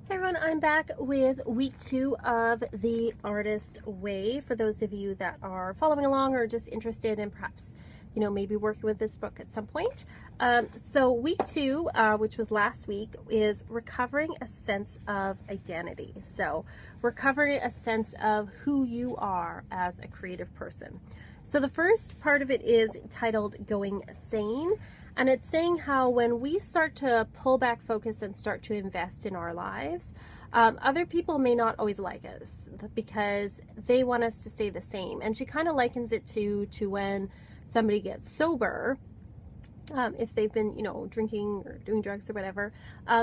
Hey everyone, I'm back with week 2 of the Artist Way. For those of you that are following along or just interested in perhaps, maybe working with this book at some point. So week 2, which was last week, is recovering a sense of identity. So recovering a sense of who you are as a creative person. So the first part of it is titled Going Sane. And it's saying how when we start to pull back focus and start to invest in our lives, other people may not always like us because they want us to stay the same. And she kind of likens it to when somebody gets sober, if they've been, drinking or doing drugs or whatever.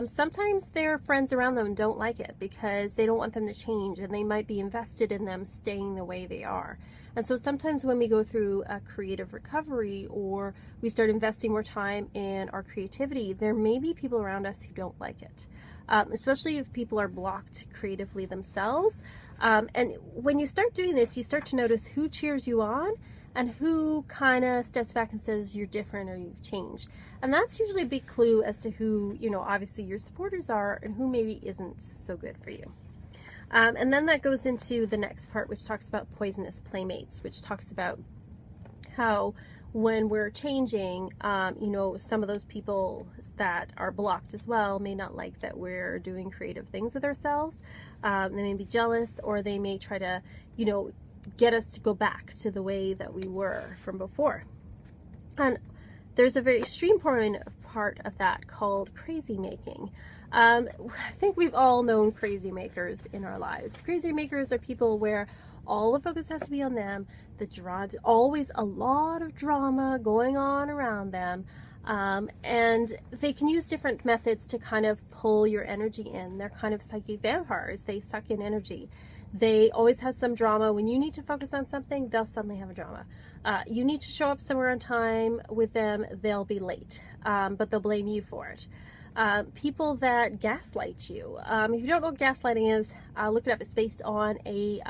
Sometimes their friends around them don't like it because they don't want them to change, and they might be invested in them staying the way they are. And so sometimes when we go through a creative recovery or we start investing more time in our creativity, there may be people around us who don't like it, especially if people are blocked creatively themselves. And when you start doing this, you start to notice who cheers you on and who kind of steps back and says you're different or you've changed. And that's usually a big clue as to who, obviously your supporters are and who maybe isn't so good for you. And then that goes into the next part, which talks about poisonous playmates, which talks about how when we're changing, some of those people that are blocked as well may not like that we're doing creative things with ourselves. They may be jealous, or they may try to, get us to go back to the way that we were from before. And there's a very extreme part of that called crazy making. I think we've all known crazy makers in our lives. Crazy makers are people where all the focus has to be on them. Always a lot of drama going on around them. And they can use different methods to kind of pull your energy in. They're kind of psychic vampires. They suck in energy. They always have some drama. When you need to focus on something, they'll suddenly have a drama. You need to show up somewhere on time with them, they'll be late, but they'll blame you for it. People that gaslight you. If you don't know what gaslighting is, look it up. It's based on a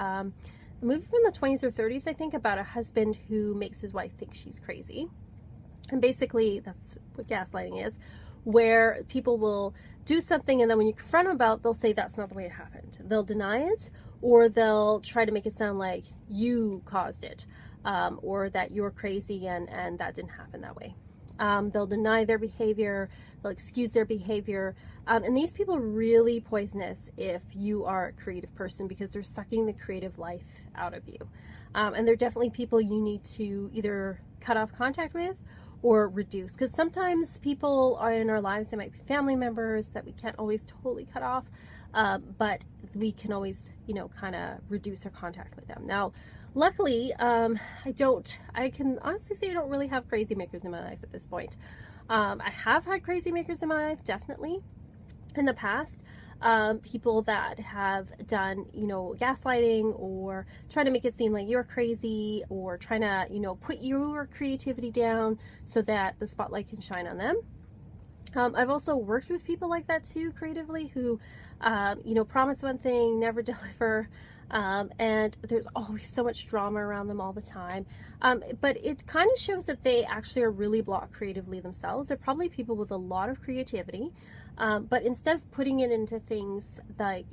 movie from the 20s or 30s, I think, about a husband who makes his wife think she's crazy. And basically, that's what gaslighting is, where people will do something, and then when you confront them about it, they'll say that's not the way it happened. They'll deny it, or they'll try to make it sound like you caused it, or that you're crazy and that didn't happen that way. They'll deny their behavior, they'll excuse their behavior, and these people are really poisonous if you are a creative person, because they're sucking the creative life out of you. And they're definitely people you need to either cut off contact with or reduce, because sometimes people are in our lives, they might be family members that we can't always totally cut off, but we can always, kind of reduce our contact with them. Now, luckily, I can honestly say I don't really have crazy makers in my life at this point. I have had crazy makers in my life, definitely, in the past. People that have done, gaslighting, or trying to make it seem like you're crazy, or trying to, put your creativity down so that the spotlight can shine on them. I've also worked with people like that too, creatively, who, promise one thing, never deliver, and there's always so much drama around them all the time. But it kind of shows that they actually are really blocked creatively themselves. They're probably people with a lot of creativity, but instead of putting it into things like,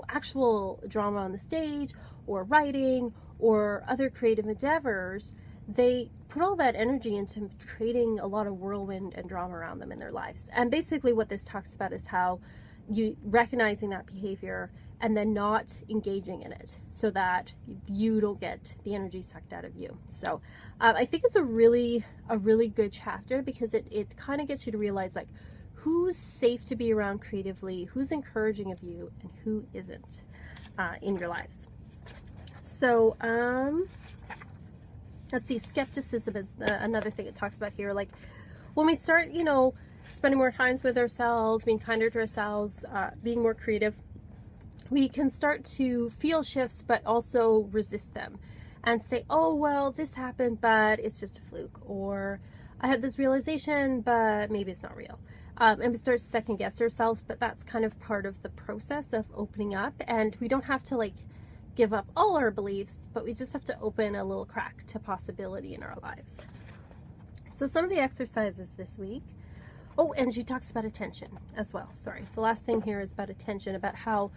actual drama on the stage, or writing, or other creative endeavors, they put all that energy into creating a lot of whirlwind and drama around them in their lives. And basically what this talks about is how you recognizing that behavior and then not engaging in it, so that you don't get the energy sucked out of you. So I think it's a really good chapter, because it kind of gets you to realize, like, who's safe to be around creatively, who's encouraging of you, and who isn't in your lives. So let's see, skepticism is another thing it talks about here. Like, when we start, spending more time with ourselves, being kinder to ourselves, being more creative, we can start to feel shifts, but also resist them and say, oh, well, this happened, but it's just a fluke. Or I had this realization, but maybe it's not real. And we start to second guess ourselves, but that's kind of part of the process of opening up. And we don't have to give up all our beliefs, but we just have to open a little crack to possibility in our lives. So some of the exercises this week Oh, and she talks about attention as well. Sorry. The last thing here is about attention, about how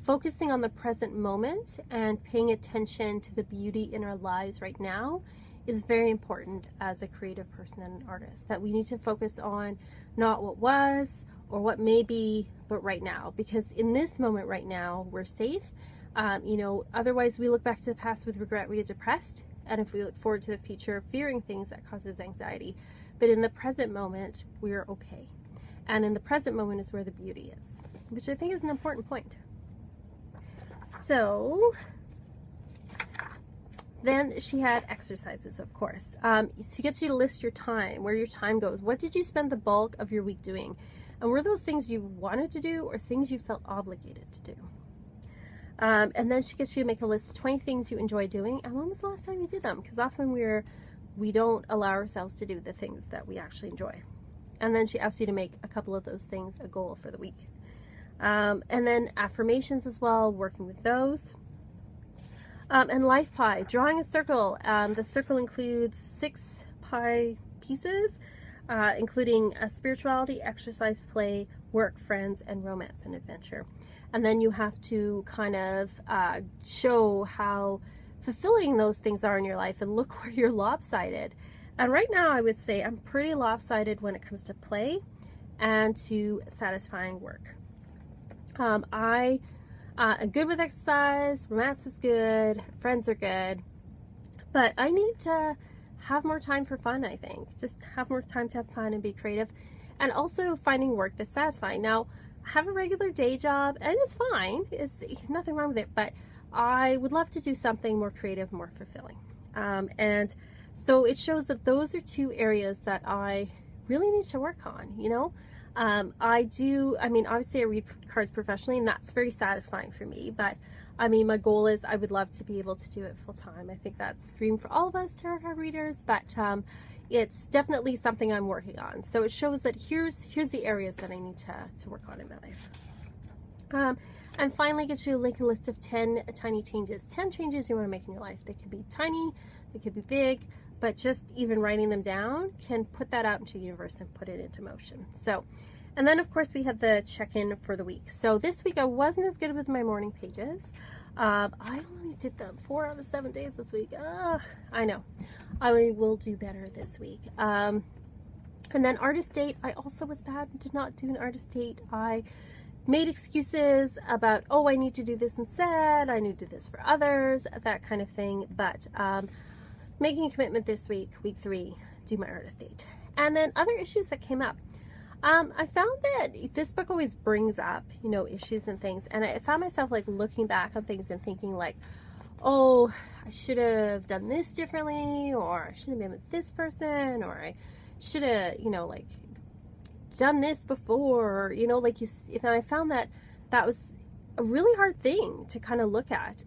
focusing on the present moment and paying attention to the beauty in our lives right now is very important as a creative person and an artist. That we need to focus on not what was or what may be, but right now. Because in this moment right now, we're safe. You know, otherwise we look back to the past with regret, we get depressed. And if we look forward to the future, fearing things, that causes anxiety. But in the present moment, we are okay. And in the present moment is where the beauty is, which I think is an important point. So then she had exercises, of course. She gets you to list your time, where your time goes. What did you spend the bulk of your week doing? And were those things you wanted to do or things you felt obligated to do? And then she gets you to make a list of 20 things you enjoy doing. And when was the last time you did them? Because often we don't allow ourselves to do the things that we actually enjoy. And then she asks you to make a couple of those things a goal for the week. And then affirmations as well, working with those. And life pie, drawing a circle. The circle includes 6 pie pieces, including spirituality, exercise, play, work, friends, and romance and adventure. And then you have to kind of show how fulfilling those things are in your life and look where you're lopsided. And right now I would say I'm pretty lopsided when it comes to play and to satisfying work. I am good with exercise, romance is good, friends are good, but I need to have more time for fun, I think. Just have more time to have fun and be creative, and also finding work that's satisfying. Now, I have a regular day job, and it's fine. It's nothing wrong with it, but I would love to do something more creative, more fulfilling. And so it shows that those are 2 areas that I really need to work on, you know? Obviously I read cards professionally, and that's very satisfying for me, but I mean, my goal is I would love to be able to do it full time. I think that's a dream for all of us tarot card readers, but it's definitely something I'm working on. So it shows that here's the areas that I need to work on in my life. And finally, gets you a list of 10 tiny changes. 10 changes you want to make in your life. They could be tiny, they could be big, but just even writing them down can put that out into the universe and put it into motion. So, and then of course we had the check-in for the week. So this week I wasn't as good with my morning pages. I only did them 4 out of 7 days this week. I know. I will do better this week. And then artist date, I also was bad and did not do an artist date. I made excuses about, oh, I need to do this instead, I need to do this for others, that kind of thing. But making a commitment this week, week 3, do my artist date. And then other issues that came up. I found that this book always brings up, you know, issues and things. And I found myself like looking back on things and thinking like, oh, I should have done this differently, or I should have been with this person, or I should have, you know, like done this before, you know, like and I found that that was a really hard thing to kind of look at.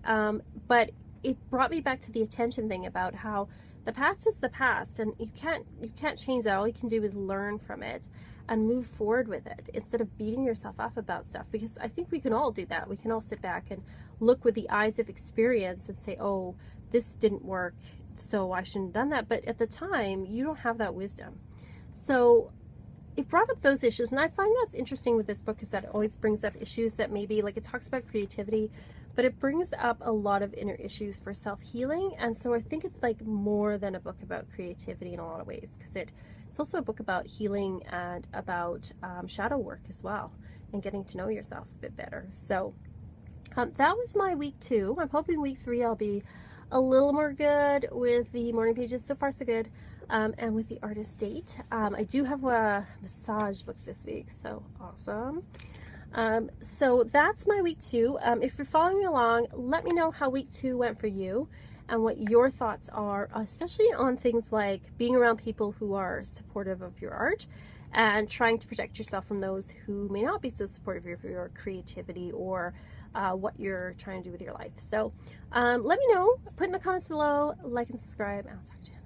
But it brought me back to the attention thing about how the past is the past, and you can't change that. All you can do is learn from it and move forward with it instead of beating yourself up about stuff, because I think we can all do that. We can all sit back and look with the eyes of experience and say, oh, this didn't work, so I shouldn't have done that. But at the time, you don't have that wisdom. So it brought up those issues, and I find that's interesting with this book, is that it always brings up issues that maybe, like, it talks about creativity, but it brings up a lot of inner issues for self-healing. And so I think it's like more than a book about creativity in a lot of ways, because it's also a book about healing and about shadow work as well, and getting to know yourself a bit better. So that was my week 2. I'm hoping week 3 I'll be a little more good with the morning pages. So far so good. And with the artist date. I do have a massage book this week, so awesome. So that's my week 2. If you're following along, let me know how week 2 went for you and what your thoughts are, especially on things like being around people who are supportive of your art and trying to protect yourself from those who may not be so supportive of your creativity or what you're trying to do with your life. So let me know, put in the comments below, like and subscribe, and I'll talk to you.